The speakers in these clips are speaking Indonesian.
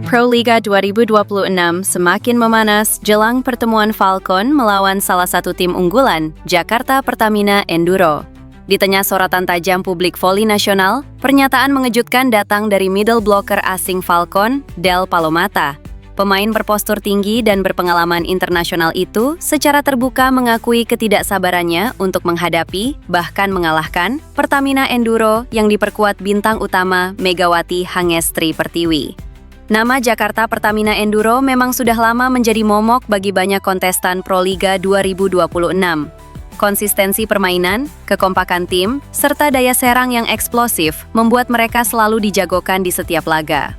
Proliga 2026 semakin memanas jelang pertemuan Falcon melawan salah satu tim unggulan, Jakarta Pertamina Enduro. Di tengah sorotan tajam publik voli nasional, pernyataan mengejutkan datang dari middle blocker asing Falcon, Del Palomata. Pemain berpostur tinggi dan berpengalaman internasional itu secara terbuka mengakui ketidaksabarannya untuk menghadapi, bahkan mengalahkan, Pertamina Enduro yang diperkuat bintang utama Megawati Hangestri Pertiwi. Nama Jakarta Pertamina Enduro memang sudah lama menjadi momok bagi banyak kontestan Proliga 2026. Konsistensi permainan, kekompakan tim, serta daya serang yang eksplosif membuat mereka selalu dijagokan di setiap laga.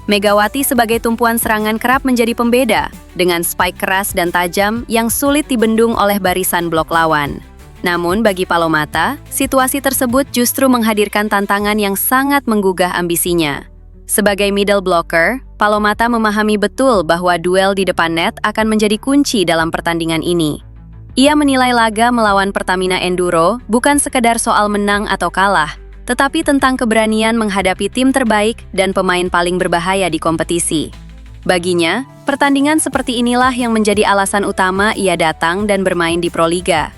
Megawati sebagai tumpuan serangan kerap menjadi pembeda, dengan spike keras dan tajam yang sulit dibendung oleh barisan blok lawan. Namun bagi Palomata, situasi tersebut justru menghadirkan tantangan yang sangat menggugah ambisinya. Sebagai middle blocker, Palomata memahami betul bahwa duel di depan net akan menjadi kunci dalam pertandingan ini. Ia menilai laga melawan Pertamina Enduro bukan sekedar soal menang atau kalah, tetapi tentang keberanian menghadapi tim terbaik dan pemain paling berbahaya di kompetisi. Baginya, pertandingan seperti inilah yang menjadi alasan utama ia datang dan bermain di Proliga.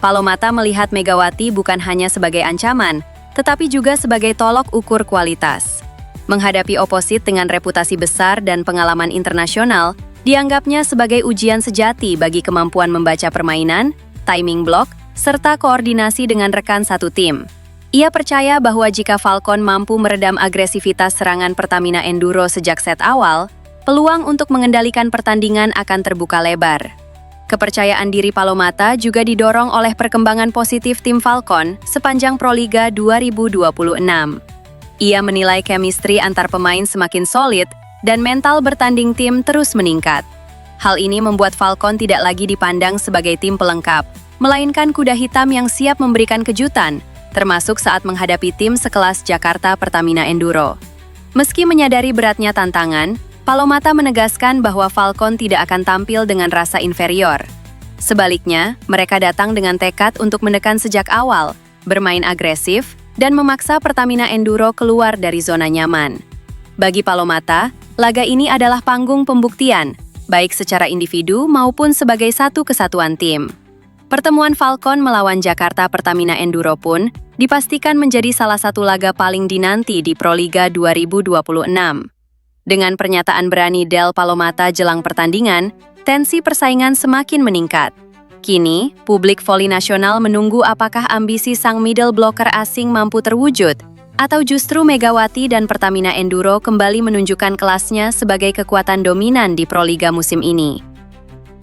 Palomata melihat Megawati bukan hanya sebagai ancaman, tetapi juga sebagai tolok ukur kualitas. Menghadapi oposit dengan reputasi besar dan pengalaman internasional, dianggapnya sebagai ujian sejati bagi kemampuan membaca permainan, timing block, serta koordinasi dengan rekan satu tim. Ia percaya bahwa jika Falcon mampu meredam agresivitas serangan Pertamina Enduro sejak set awal, peluang untuk mengendalikan pertandingan akan terbuka lebar. Kepercayaan diri Palomata juga didorong oleh perkembangan positif tim Falcon sepanjang Proliga 2026. Ia menilai chemistry antar pemain semakin solid dan mental bertanding tim terus meningkat. Hal ini membuat Falcon tidak lagi dipandang sebagai tim pelengkap, melainkan kuda hitam yang siap memberikan kejutan, termasuk saat menghadapi tim sekelas Jakarta Pertamina Enduro. Meski menyadari beratnya tantangan, Palomata menegaskan bahwa Falcon tidak akan tampil dengan rasa inferior. Sebaliknya, mereka datang dengan tekad untuk menekan sejak awal, bermain agresif, dan memaksa Pertamina Enduro keluar dari zona nyaman. Bagi Palomata, laga ini adalah panggung pembuktian, baik secara individu maupun sebagai satu kesatuan tim. Pertemuan Falcon melawan Jakarta Pertamina Enduro pun dipastikan menjadi salah satu laga paling dinanti di Proliga 2026. Dengan pernyataan berani Del Palomata jelang pertandingan, tensi persaingan semakin meningkat. Kini, publik voli nasional menunggu apakah ambisi sang middle blocker asing mampu terwujud, atau justru Megawati dan Pertamina Enduro kembali menunjukkan kelasnya sebagai kekuatan dominan di Proliga musim ini.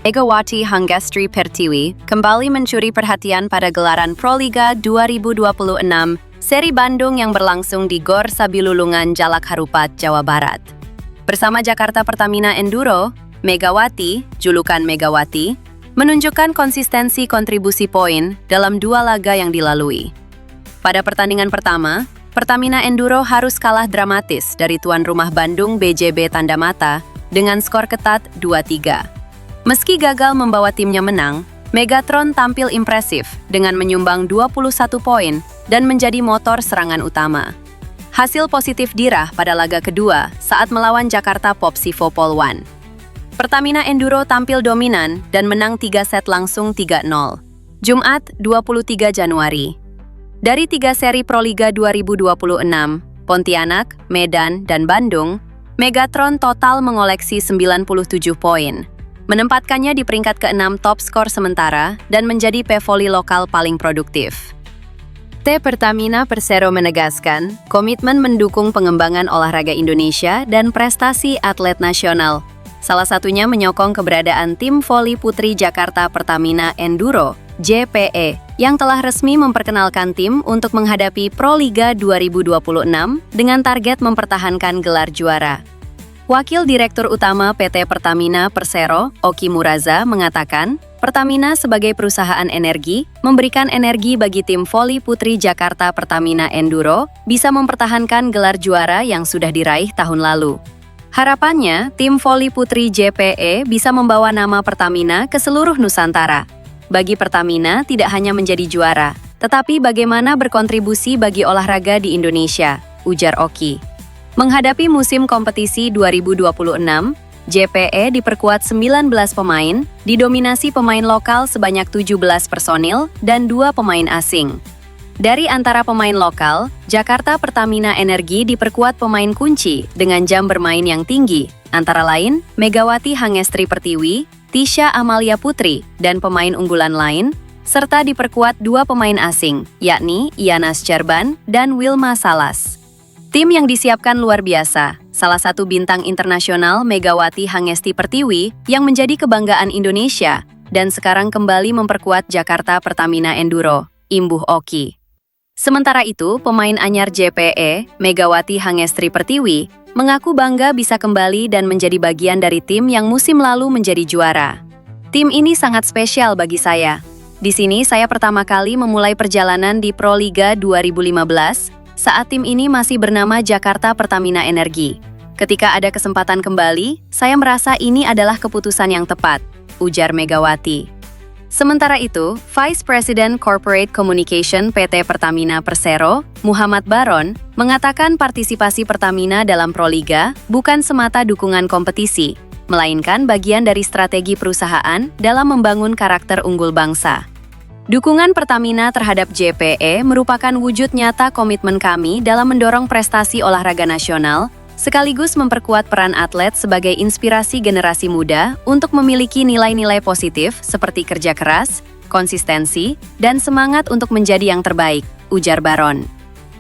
Megawati Hangestri Pertiwi kembali mencuri perhatian pada gelaran Proliga 2026, seri Bandung yang berlangsung di Gor Sabilulungan, Jalak Harupat, Jawa Barat. Bersama Jakarta Pertamina Enduro, Megawati, julukan Megawati, menunjukkan konsistensi kontribusi poin dalam dua laga yang dilalui. Pada pertandingan pertama, Pertamina Enduro harus kalah dramatis dari tuan rumah Bandung BJB Tandamata dengan skor ketat 2-3. Meski gagal membawa timnya menang, Megatron tampil impresif dengan menyumbang 21 poin dan menjadi motor serangan utama. Hasil positif dirah pada laga kedua saat melawan Jakarta Popsivo Polwan. Pertamina Enduro tampil dominan dan menang 3 set langsung 3-0. Jumat, 23 Januari. Dari 3 seri Proliga 2026, Pontianak, Medan, dan Bandung, Megatron total mengoleksi 97 poin, menempatkannya di peringkat ke-6 top skor sementara dan menjadi pevoli lokal paling produktif. PT Pertamina Persero menegaskan komitmen mendukung pengembangan olahraga Indonesia dan prestasi atlet nasional. Salah satunya menyokong keberadaan tim voli putri Jakarta Pertamina Enduro, JPE, yang telah resmi memperkenalkan tim untuk menghadapi Proliga 2026 dengan target mempertahankan gelar juara. Wakil Direktur Utama PT Pertamina Persero, Oki Muraza, mengatakan, Pertamina sebagai perusahaan energi, memberikan energi bagi tim voli putri Jakarta Pertamina Enduro bisa mempertahankan gelar juara yang sudah diraih tahun lalu. Harapannya, tim voli putri JPE bisa membawa nama Pertamina ke seluruh Nusantara. Bagi Pertamina tidak hanya menjadi juara, tetapi bagaimana berkontribusi bagi olahraga di Indonesia, ujar Oki. Menghadapi musim kompetisi 2026, JPE diperkuat 19 pemain, didominasi pemain lokal sebanyak 17 personil dan 2 pemain asing. Dari antara pemain lokal, Jakarta Pertamina Energi diperkuat pemain kunci dengan jam bermain yang tinggi, antara lain Megawati Hangestri Pertiwi, Tisha Amalia Putri, dan pemain unggulan lain, serta diperkuat 2 pemain asing, yakni Ianas Cerban dan Wilma Salas. Tim yang disiapkan luar biasa, salah satu bintang internasional Megawati Hangesti Pertiwi yang menjadi kebanggaan Indonesia dan sekarang kembali memperkuat Jakarta Pertamina Enduro, imbuh Oki. Sementara itu, pemain anyar JPE, Megawati Hangestri Pertiwi, mengaku bangga bisa kembali dan menjadi bagian dari tim yang musim lalu menjadi juara. Tim ini sangat spesial bagi saya. Di sini saya pertama kali memulai perjalanan di Proliga 2015, saat tim ini masih bernama Jakarta Pertamina Energi. Ketika ada kesempatan kembali, saya merasa ini adalah keputusan yang tepat, ujar Megawati. Sementara itu, Vice President Corporate Communication PT Pertamina Persero, Muhammad Baron, mengatakan partisipasi Pertamina dalam Proliga bukan semata dukungan kompetisi, melainkan bagian dari strategi perusahaan dalam membangun karakter unggul bangsa. Dukungan Pertamina terhadap JPE merupakan wujud nyata komitmen kami dalam mendorong prestasi olahraga nasional, sekaligus memperkuat peran atlet sebagai inspirasi generasi muda untuk memiliki nilai-nilai positif seperti kerja keras, konsistensi, dan semangat untuk menjadi yang terbaik, ujar Baron.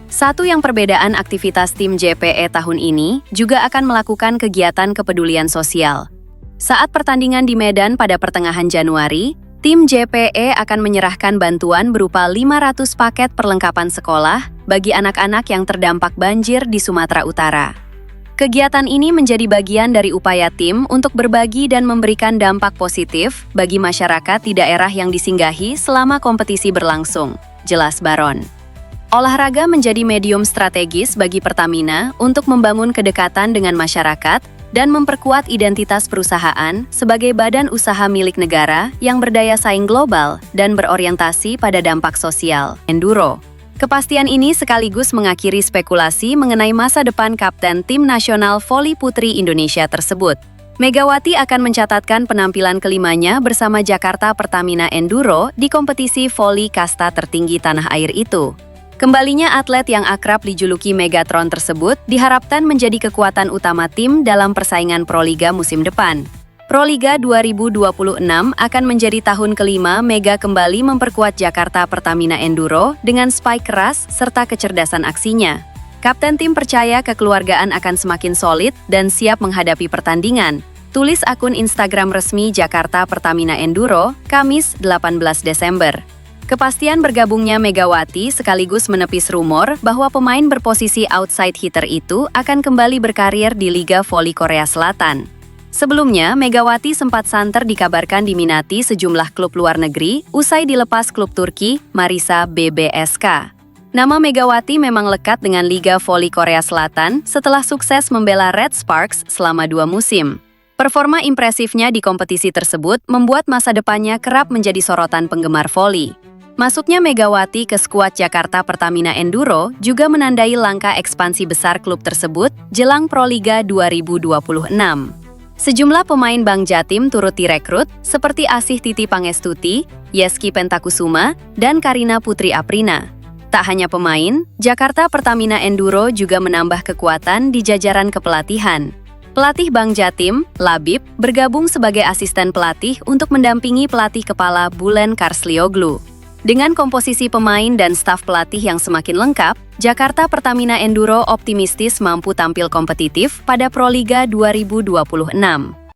Satu yang perbedaan aktivitas tim JPE tahun ini juga akan melakukan kegiatan kepedulian sosial. Saat pertandingan di Medan pada pertengahan Januari, tim JPE akan menyerahkan bantuan berupa 500 paket perlengkapan sekolah bagi anak-anak yang terdampak banjir di Sumatera Utara. Kegiatan ini menjadi bagian dari upaya tim untuk berbagi dan memberikan dampak positif bagi masyarakat di daerah yang disinggahi selama kompetisi berlangsung, jelas Baron. Olahraga menjadi medium strategis bagi Pertamina untuk membangun kedekatan dengan masyarakat dan memperkuat identitas perusahaan sebagai badan usaha milik negara yang berdaya saing global dan berorientasi pada dampak sosial, Enduro. Kepastian ini sekaligus mengakhiri spekulasi mengenai masa depan kapten tim nasional voli putri Indonesia tersebut. Megawati akan mencatatkan penampilan kelimanya bersama Jakarta Pertamina Enduro di kompetisi voli kasta tertinggi tanah air itu. Kembalinya atlet yang akrab dijuluki Megatron tersebut diharapkan menjadi kekuatan utama tim dalam persaingan Proliga musim depan. Proliga 2026 akan menjadi tahun kelima Mega kembali memperkuat Jakarta Pertamina Enduro dengan spike keras serta kecerdasan aksinya. Kapten tim percaya kekeluargaan akan semakin solid dan siap menghadapi pertandingan, tulis akun Instagram resmi Jakarta Pertamina Enduro, Kamis 18 Desember. Kepastian bergabungnya Megawati sekaligus menepis rumor bahwa pemain berposisi outside hitter itu akan kembali berkarir di Liga Voli Korea Selatan. Sebelumnya, Megawati sempat santer dikabarkan diminati sejumlah klub luar negeri usai dilepas klub Turki, Marisa BBSK. Nama Megawati memang lekat dengan Liga Voli Korea Selatan setelah sukses membela Red Sparks selama 2 musim. Performa impresifnya di kompetisi tersebut membuat masa depannya kerap menjadi sorotan penggemar voli. Masuknya Megawati ke skuad Jakarta Pertamina Enduro juga menandai langkah ekspansi besar klub tersebut jelang Proliga 2026. Sejumlah pemain Bank Jatim turut direkrut seperti Asih Titi Pangestuti, Yeski Pentakusuma, dan Karina Putri Aprina. Tak hanya pemain, Jakarta Pertamina Enduro juga menambah kekuatan di jajaran kepelatihan. Pelatih Bank Jatim, Labib, bergabung sebagai asisten pelatih untuk mendampingi pelatih kepala Bulen Karslioglu. Dengan komposisi pemain dan staf pelatih yang semakin lengkap, Jakarta Pertamina Enduro optimistis mampu tampil kompetitif pada Proliga 2026.